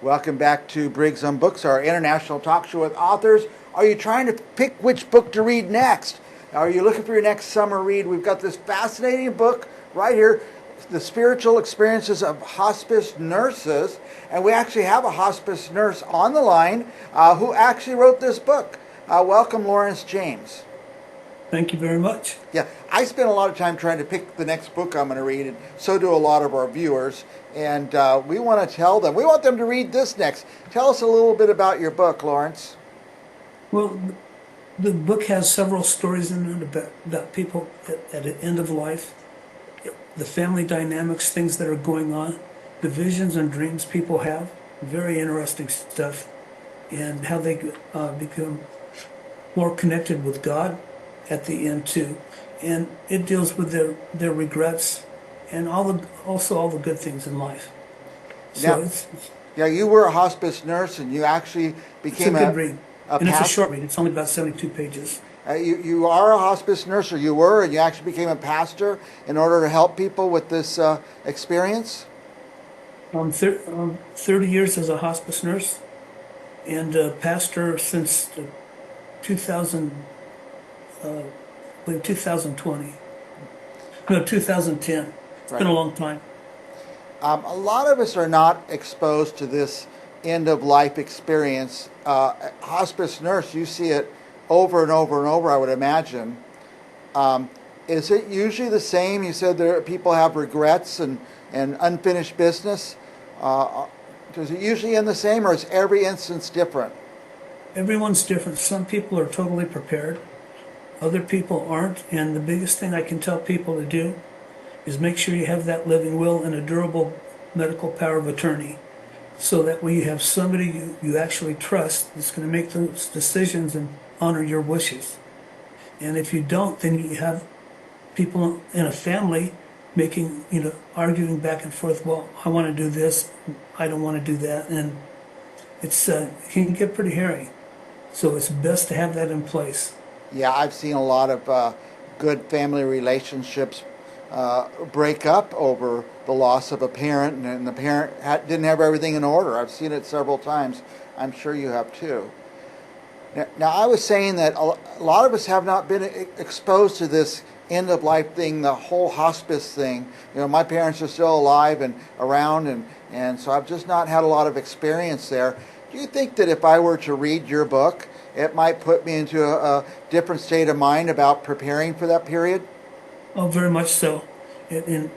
Welcome back to Briggs on Books, our international talk show with authors. Are you trying to pick which book to read next? Are you looking for your next summer read? We've got this fascinating book right here, The Spiritual Experiences of Hospice Nurses. And we actually have a hospice nurse on the line who actually wrote this book. Welcome, Lawrence James. Thank you very much. Yeah, I spend a lot of time trying to pick the next book I'm going to read, and so do a lot of our viewers. And we want to tell them, we want them to read this next. Tell us a little bit about your book, Lawrence. Well, the book has several stories in it about people at the end of life, the family dynamics, things that are going on, the visions and dreams people have, very interesting stuff, and how they become more connected with God at the end too. And it deals with their regrets and also all the good things in life. So Now, yeah, you were a hospice nurse, and you actually became it's a good read. And it's a pastor. short read. It's only about 72 pages. You are a hospice nurse, or you were, and you actually became a pastor in order to help people with this experience? 30 years as a hospice nurse and pastor since 2000, I believe 2020. No, 2010. It's Right. been a long time. A lot of us are not exposed to this end of life experience. Hospice nurse, you see it over and over and over, I would imagine. Is it usually the same? You said people have regrets and unfinished business. Does it usually end the same, or is every instance different? Everyone's different. Some people are totally prepared. Other people aren't. And the biggest thing I can tell people to do is make sure you have that living will and a durable medical power of attorney, so that way you have somebody you actually trust that's going to make those decisions and honor your wishes. And if you don't, then you have people in a family making, arguing back and forth. Well, I want to do this, I don't want to do that, and it can get pretty hairy. So it's best to have that in place. Yeah, I've seen a lot of good family relationships break up over the loss of a parent, and the parent didn't have everything in order. I've seen it several times. I'm sure you have too. Now, I was saying that a lot of us have not been exposed to this end of life thing, the whole hospice thing. My parents are still alive and around, and so I've just not had a lot of experience there. Do you think that if I were to read your book, it might put me into a different state of mind about preparing for that period? Oh, very much so. And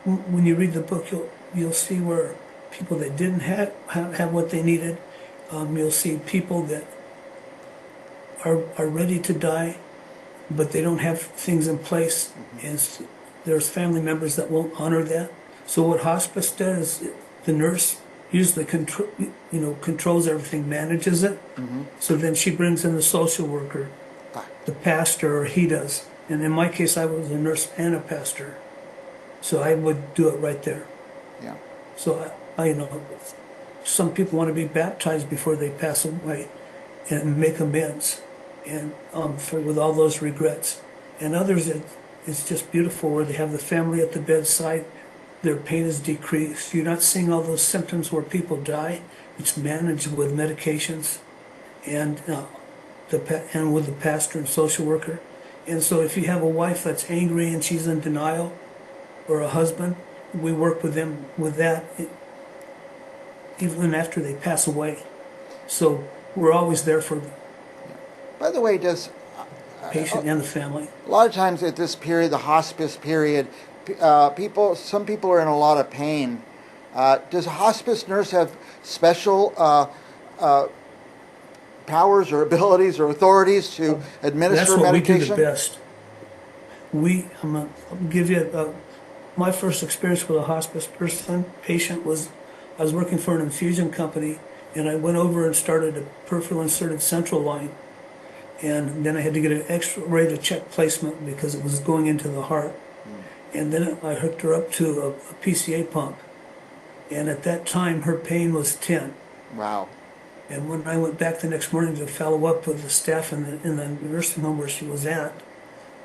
when you read the book, you'll see where people that didn't have what they needed. You'll see people that are ready to die, but they don't have things in place, and there's family members that won't honor that. So what hospice does, the nurse usually controls everything, manages it. So then she brings in the social worker, the pastor, or he does. And in my case, I was a nurse and a pastor, so I would do it right there. Yeah. So some people want to be baptized before they pass away and make amends, and with all those regrets. And others, it's just beautiful where they have the family at the bedside. Their pain is decreased. You're not seeing all those symptoms where people die. It's managed with medications, and with the pastor and social worker. And so if you have a wife that's angry and she's in denial, or a husband, we work with them with that even after they pass away. So we're always there for the By the way, does patient and the family. a lot of times at this period, the hospice period, some people are in a lot of pain. Does a hospice nurse have special powers or abilities or authorities to administer That's what medication? we do the best. I'll give you my first experience with a hospice patient was, I was working for an infusion company, and I went over and started a peripheral inserted central line. And then I had to get an X-ray to check placement because it was going into the heart. And then I hooked her up to a PCA pump. And at that time, her pain was 10. Wow. And when I went back the next morning to follow up with the staff in the nursing home where she was at,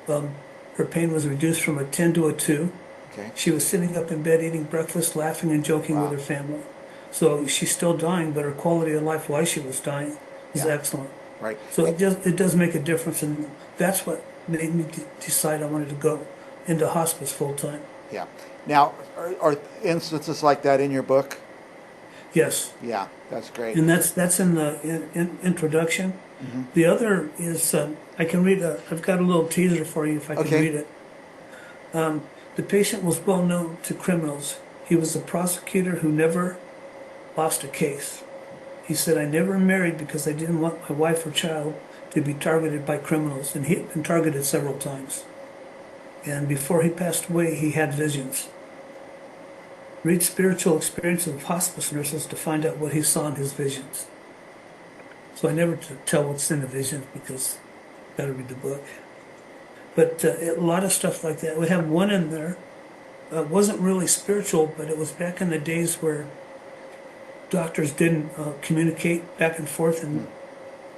her pain was reduced from a 10 to a 2. Okay. She was sitting up in bed eating breakfast, laughing and joking with her family. So she's still dying, but her quality of life while she was dying is Yeah. excellent. Right. So it does make a difference, and that's what made me decide I wanted to go into hospice full time. Yeah. Now, are instances like that in your book? Yes, Yeah, that's great. and that's in the introduction. Hmm. The other is I can read a. I've got a little teaser for you if I can Okay. read it. The patient was well known to criminals. He was a prosecutor who never lost a case. He said, "I never married because I didn't want my wife or child to be targeted by criminals," and he had been targeted several times. And before he passed away, he had visions. Read spiritual experiences of hospice nurses to find out what he saw in his visions. So I never tell what's in the visions because you gotta read the book. But a lot of stuff like that. We have one in there. It wasn't really spiritual, but it was back in the days where doctors didn't communicate back and forth and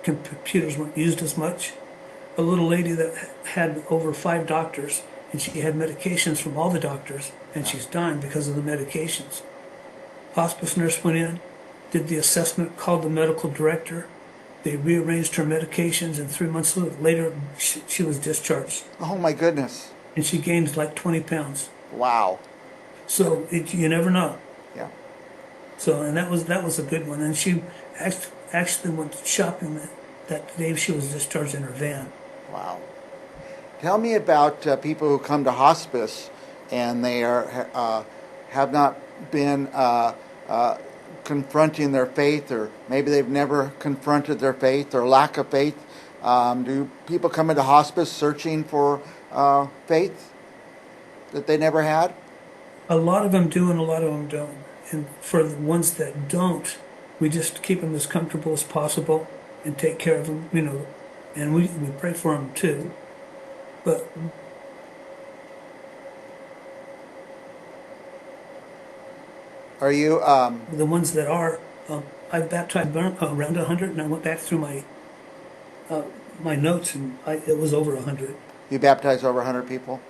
computers weren't used as much. A little lady that had over 5 doctors, and she had medications from all the doctors, and she's dying because of the medications. Hospice nurse went in, did the assessment, called the medical director. They rearranged her medications, and 3 months later, she was discharged. Oh my goodness. And she gained like 20 pounds. Wow. So you never know. Yeah. So, and that was a good one. And she actually went shopping that day she was discharged in her van. Wow. Tell me about people who come to hospice and they have not been confronting their faith, or maybe they've never confronted their faith or lack of faith. Do people come into hospice searching for faith that they never had? A lot of them do, and a lot of them don't. And for the ones that don't, we just keep them as comfortable as possible and take care of them, and we pray for them too. But Are you? the ones that are, I've baptized around 100, and I went back through my notes, and it was over 100. You baptized over 100 people?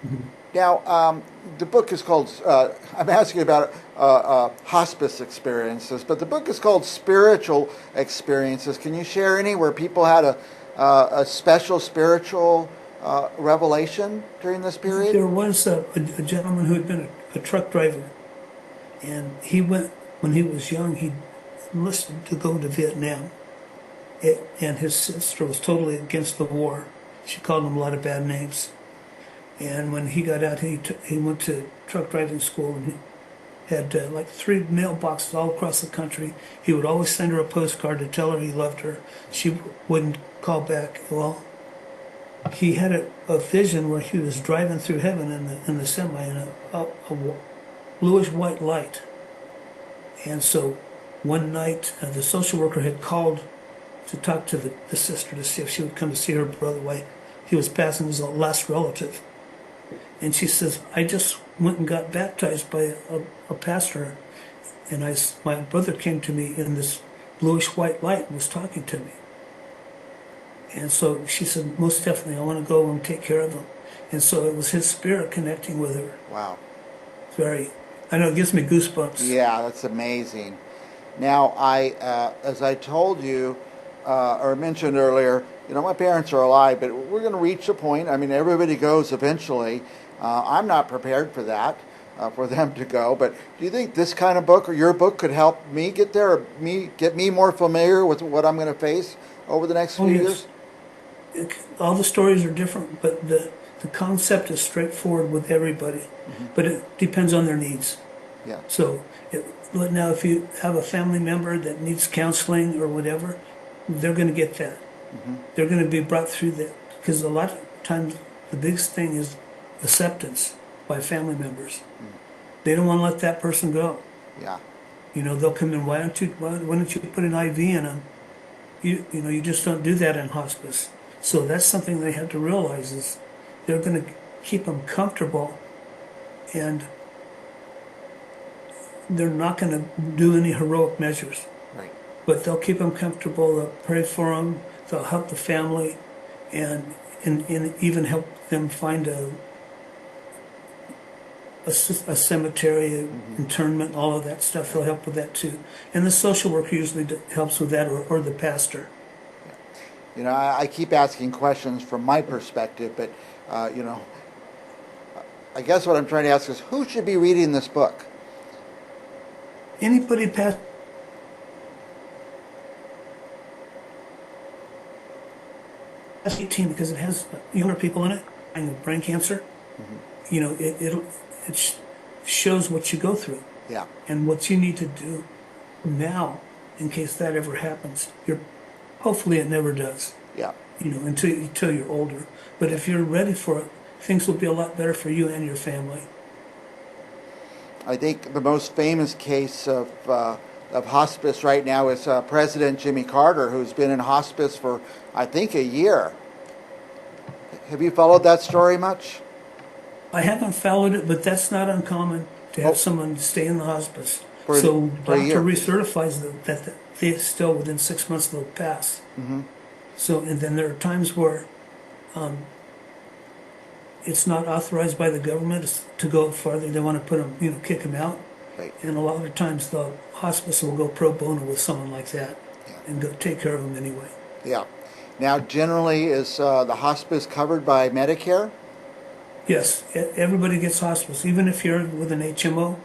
Mm-hmm. Now, the book is called, I'm asking about hospice experiences, but the book is called Spiritual Experiences. Can you share any where people had a special spiritual revelation during this period? There was a gentleman who had been a truck driver, and he went, when he was young, he enlisted to go to Vietnam. And his sister was totally against the war. She called him a lot of bad names. And when he got out, he went to truck driving school, and he had like 3 mailboxes all across the country. He would always send her a postcard to tell her he loved her. She wouldn't call back. Well, he had a vision where he was driving through heaven in the semi in a bluish white light. And so one night, the social worker had called to talk to the sister to see if she would come to see her brother while he was passing as a last relative. And she says, "I just went and got baptized by a pastor, and my brother came to me in this bluish white light and was talking to me." And so she said, "Most definitely, I want to go and take care of him." And so it was his spirit connecting with her. Wow. I know it gives me goosebumps. Yeah, that's amazing. Now, as I told you, or mentioned earlier, my parents are alive, but we're going to reach a point. I mean, everybody goes eventually. I'm not prepared for that, for them to go. But do you think this kind of book or your book could help me get there, or get me more familiar with what I'm going to face over the next few years? All the stories are different, but the concept is straightforward with everybody. Mm-hmm. But it depends on their needs. Yeah. So now, if you have a family member that needs counseling or whatever, they're going to get that. Mm-hmm. They're going to be brought through that, because a lot of times the biggest thing is acceptance by family members. Mm. They don't want to let that person go. Yeah. They'll come in. Why don't you put an IV in them? You just don't do that in hospice. So that's something they have to realize, is they're going to keep them comfortable, and they're not going to do any heroic measures. Right. But they'll keep them comfortable. They'll pray for them. They'll help the family, and even help them find a cemetery, internment, all of that stuff. They'll help with that too. And the social worker usually helps with that, or the pastor. You know, I keep asking questions from my perspective, but, you know, I guess what I'm trying to ask is who should be reading this book? Anybody past 18, because it has younger people in it dying of brain cancer. You know, it shows what you go through Yeah, and what you need to do now in case that ever happens. Hopefully it never does. yeah. You know, until you're older. But if you're ready for it, things will be a lot better for you and your family. I think the most famous case of hospice right now is President Jimmy Carter, who's been in hospice for, I think, a year. Have you followed that story much? I haven't followed it, but that's not uncommon to have someone stay in the hospice. For a Doctor year. recertifies that they still within 6 months they'll pass. So, and then there are times where it's not authorized by the government to go farther. They want to put them, you know, kick them out. Right. And a lot of times the hospice will go pro bono with someone like that and go take care of them anyway. Yeah. Now, generally, is the hospice covered by Medicare? Yes, everybody gets hospice. Even if you're with an HMO,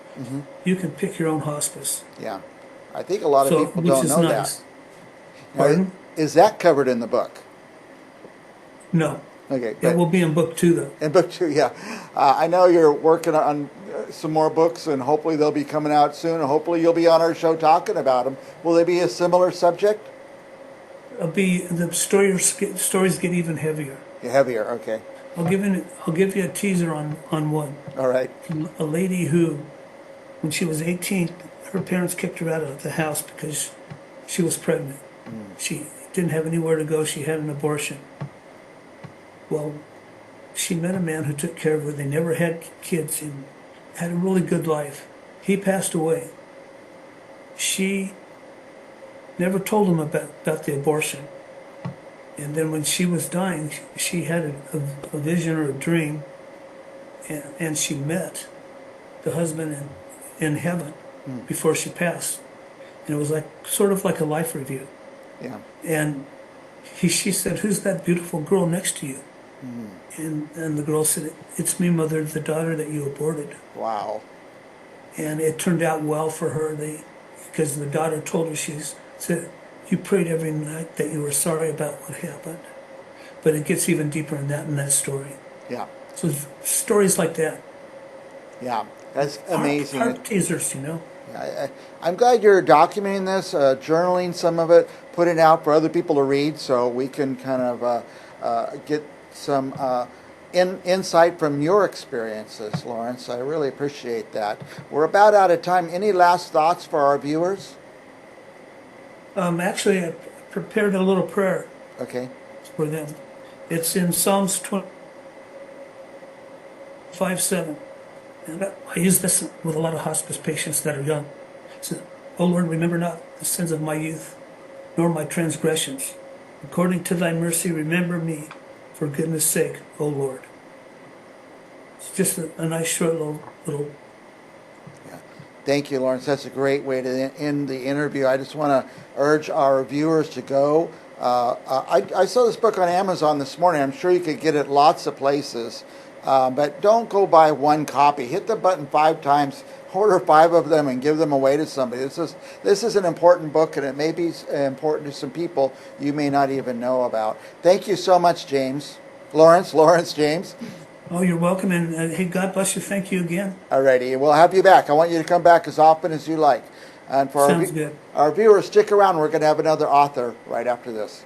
you can pick your own hospice. Yeah. I think a lot of people which don't is know nice. that. Pardon? Now, is that covered in the book? No. Okay. It But will be in book 2, though. in book 2, yeah. I know you're working on some more books, and hopefully they'll be coming out soon, and hopefully you'll be on our show talking about them. Will they be a similar subject? The stories get even heavier. Heavier, okay. I'll give you a teaser on one. All right. A lady who, when she was 18, her parents kicked her out of the house because she was pregnant. She didn't have anywhere to go. She had an abortion. Well, she met a man who took care of her. They never had kids and had a really good life. He passed away. She never told him about the abortion. And then when she was dying, she had a vision or a dream, and she met the husband in heaven before she passed. And it was like sort of like a life review. Yeah. And she said, "Who's that beautiful girl next to you?" And the girl said, "It's me, mother, the daughter that you aborted." Wow. And it turned out well for her. Because the daughter told her, she said, "You prayed every night that you were sorry about what happened." But it gets even deeper in that story. Yeah. So stories like that. Yeah. That's amazing. Heart teasers, you know. I'm glad you're documenting this, journaling some of it, putting it out for other people to read, so we can kind of get some insight from your experiences, Lawrence. I really appreciate that. We're about out of time. Any last thoughts for our viewers? Actually, I prepared a little prayer Okay. for them. It's in Psalms 25:7. And I use this with a lot of hospice patients that are young. It says, "O Lord, remember not the sins of my youth, nor my transgressions. According to thy mercy, remember me for goodness sake, O Lord." It's just a nice short little. Thank you, Lawrence. That's a great way to end the interview. I just want to urge our viewers to go. I saw this book on Amazon this morning. I'm sure you could get it lots of places. But don't go buy one copy. Hit the button 5 times, order 5 of them, and give them away to somebody. This is an important book, and it may be important to some people you may not even know about. Thank you so much, James. Lawrence James. Oh, you're welcome, and hey, God bless you. Thank you again. Alrighty, we'll have you back. I want you to come back as often as you like. And for Sounds good. our viewers, stick around. We're going to have another author right after this.